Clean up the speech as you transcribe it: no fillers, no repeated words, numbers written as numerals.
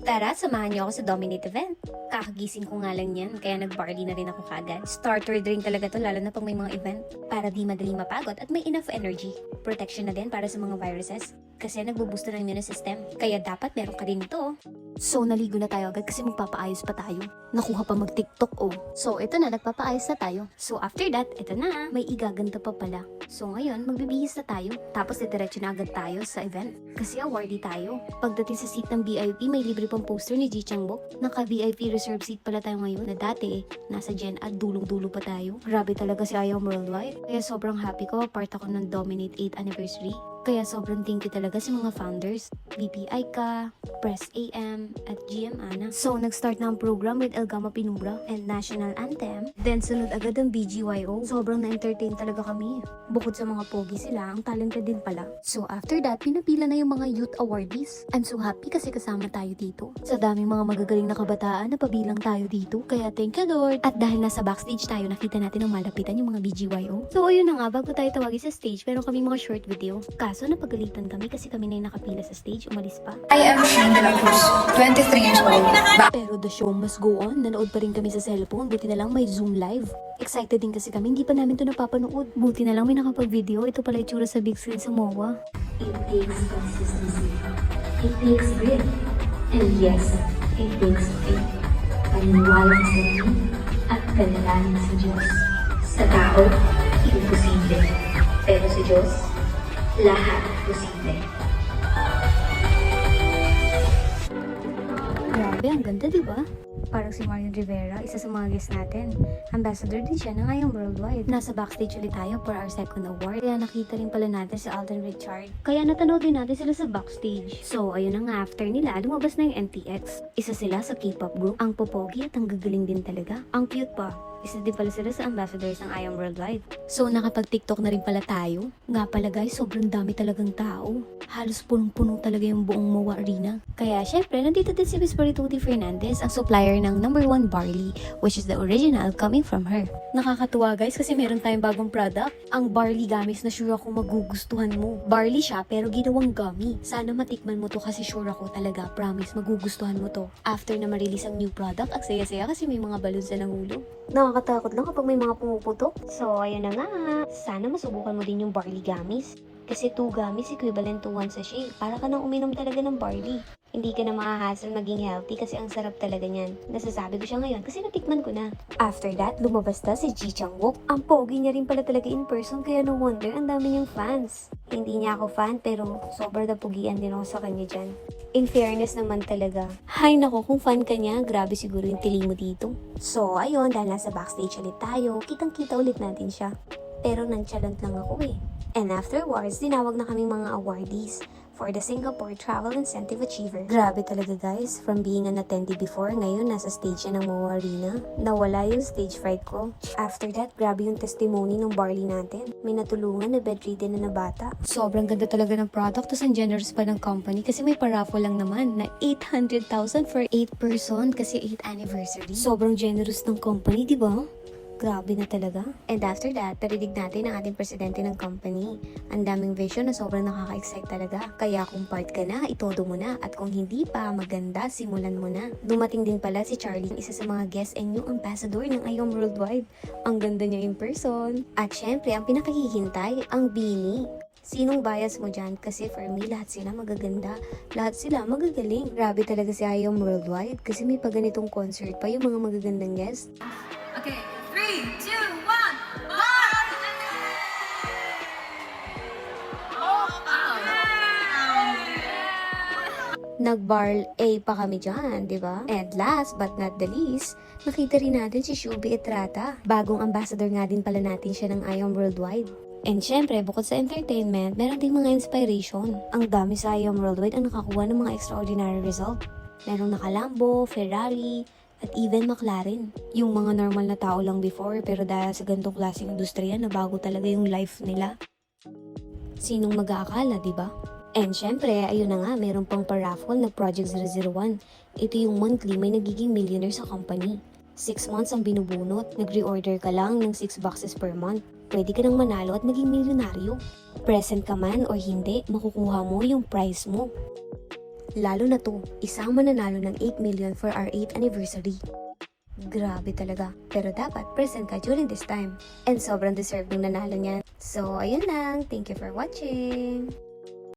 Tara, samahan niyo ako sa Dominate event. Kakagising ko nga lang yan, kaya nag-barley na rin ako kagad. Starter drink talaga to, lalo na pag may mga event. Para di madali mapagod at may enough energy. Protection na din para sa mga viruses. Kasi nagbo-boost ng immune system. Kaya dapat meron ka rin ito. So, naligo na tayo agad kasi magpapaayos pa tayo. Nakuha pa mag-TikTok, oh. So, ito na, nagpapaayos na tayo. So, after that, ito na, may igaganda pa pala. So, ngayon, magbibihis na tayo. Tapos, diretso na agad tayo sa event. Kasi awardee tayo. Pagdating sa seat ng VIP, may libre pang poster ni Ji Changbok. Naka-VIP reserve seat pala tayo ngayon na dati nasa Gen at dulong-dulo pa tayo. Grabe talaga si I Am Worldwide. Kaya sobrang happy ko, part ako ng Dominate 8th anniversary. Kaya sobrang thank you talaga sa mga founders, VP Aika, Press AM, at GM Ana. So, nag-start na ang program with El Gama Pinumbra and National Anthem. Then, sunod agad ang BGYO. Sobrang na-entertain talaga kami. Bukod sa mga pogi sila, ang talented din pala. So, after that, pinapila na yung mga youth awardees. I'm so happy kasi kasama tayo dito. Sa daming mga magagaling na kabataan, napabilang tayo dito. Kaya thank you Lord. At dahil nasa backstage tayo, nakita natin ang malapitan yung mga BGYO. So, ayun na nga, bago tayo tawagin sa stage, meron kami mga short video. Kaso napagalitan kami kasi kami na yung nakapila sa stage, umalis pa. I am Shane de la Cruz, 23 years old. Pero the show must go on. Nanood pa rin kami sa cellphone, buti na lang may Zoom live. Excited din kasi kami, hindi pa namin ito napapanood. Buti na lang may nakapag-video, ito pala itsura sa big screen sa MOA. It takes consistency. It takes grit. And yes, it takes faith. Paniniwala sa Diyos at panalangin sa Diyos. Sa tao, imposible. Pero sa Diyos, lahat posible. Grabe, ang ganda, di ba? Parang si Marian Rivera, isa sa mga guests natin. Ambassador din siya ng ngayong worldwide. Nasa backstage ulit tayo for our second award. Kaya nakita rin pala natin si Alden Richard. Kaya natanood din natin sila sa backstage. So, ayun na nga, after nila, lumabas na yung NTX. Isa sila sa K-pop group. Ang popogi at ang gagaling din talaga. Ang cute pa. Isa din pala sila sa ambassadors ng I Am Worldwide. So, nakapag-TikTok na rin pala tayo. Nga pala guys, sobrang dami talagang tao. Halos punong-puno talaga yung buong MOA Arena. Kaya syempre, nandito din si Miss Marituti Fernandez, ang supplier ng #1 barley, which is the original coming from her. Nakakatuwa guys kasi meron tayong bagong product. Ang barley gummies na sure ako magugustuhan mo. Barley siya pero ginawang gummy. Sana matikman mo to kasi sure ako talaga, promise, magugustuhan mo to. After na ma-release ang new product, ang saya-saya kasi may mga balloons na nahulog. Nakakatakot lang kapag may mga pumuputok. So, ayun na nga. Sana masubukan mo din yung barley gummies. Kasi 2 gummies equivalent to 1 sachet. Para ka nang uminom talaga ng barley. Hindi ka na makahasal maging healthy kasi ang sarap talaga niyan. Nasasabi ko siya ngayon kasi natikman ko na. After that, lumabas na si Ji Changbok. Ang pogi niya rin pala talaga in person kaya no wonder ang dami niyang fans. Hindi niya ako fan pero sobrang napugian din ako sa kanya dyan. In fairness naman talaga. Hay nako, kung fan ka niya, grabe siguro yung tili mo dito. So, ayun, dahil nasa backstage ulit tayo, kitang-kita ulit natin siya. Pero nonchalant lang ako eh. And afterwards, dinawag na kaming mga awardees for the Singapore Travel Incentive Achiever. Grabe talaga guys, from being an attendee before, ngayon nasa stage siya ng MOA Arena. Nawala yung stage fright ko. After that, grabe yung testimony ng barley natin. May natulungan na bedridden na bata. Sobrang ganda talaga ng product, tapos ang generous pa ng company kasi may paraffle lang naman na 800,000 for 8 person kasi 8th anniversary. Sobrang generous ng company, di ba? Grabe na talaga. And after that, narinig natin ang ating presidente ng company. Ang daming vision na sobrang nakaka-excite talaga. Kaya kung part ka na, itodo mo na. At kung hindi pa maganda, simulan mo na. Dumating din pala si Charlie, isa sa mga guest and new ambassador ng I Am Worldwide. Ang ganda niya in person. At syempre, ang pinakahihintay, ang Bini. Sinong bias mo dyan? Kasi for me, lahat sila magaganda. Lahat sila magagaling. Grabe talaga si I Am Worldwide kasi may paganitong concert pa yung mga magagandang guest. Okay, 3, 2, 1, Nag-bar A pa kami dyan, di ba? And last but not the least, nakita rin natin si Shubi Etrata. Bagong ambassador nga din pala natin siya ng I Am Worldwide. And syempre, bukod sa entertainment, meron ding mga inspiration. Ang dami sa I Am Worldwide ang nakakuha ng mga extraordinary result. Merong naka-Lambo, Ferrari, at even McLaren. Yung mga normal na tao lang before, pero dahil sa ganitong klaseng industriya, nabago talaga yung life nila. Sinong mag-aakala, di ba? And syempre, ayun na nga, meron pang paraffle na Project 001. Ito yung monthly may nagiging millionaire sa company. 6 months ang binubunot, nag-reorder ka lang ng 6 boxes per month. Pwede ka nang manalo at maging milyonaryo. Present ka man o hindi, makukuha mo yung prize mo. Lalo na to, isang mananalo ng 8 million for our 8th anniversary. Grabe talaga. Pero dapat present ka during this time. And sobrang deserve ng nanalo niyan. So, ayun lang. Thank you for watching.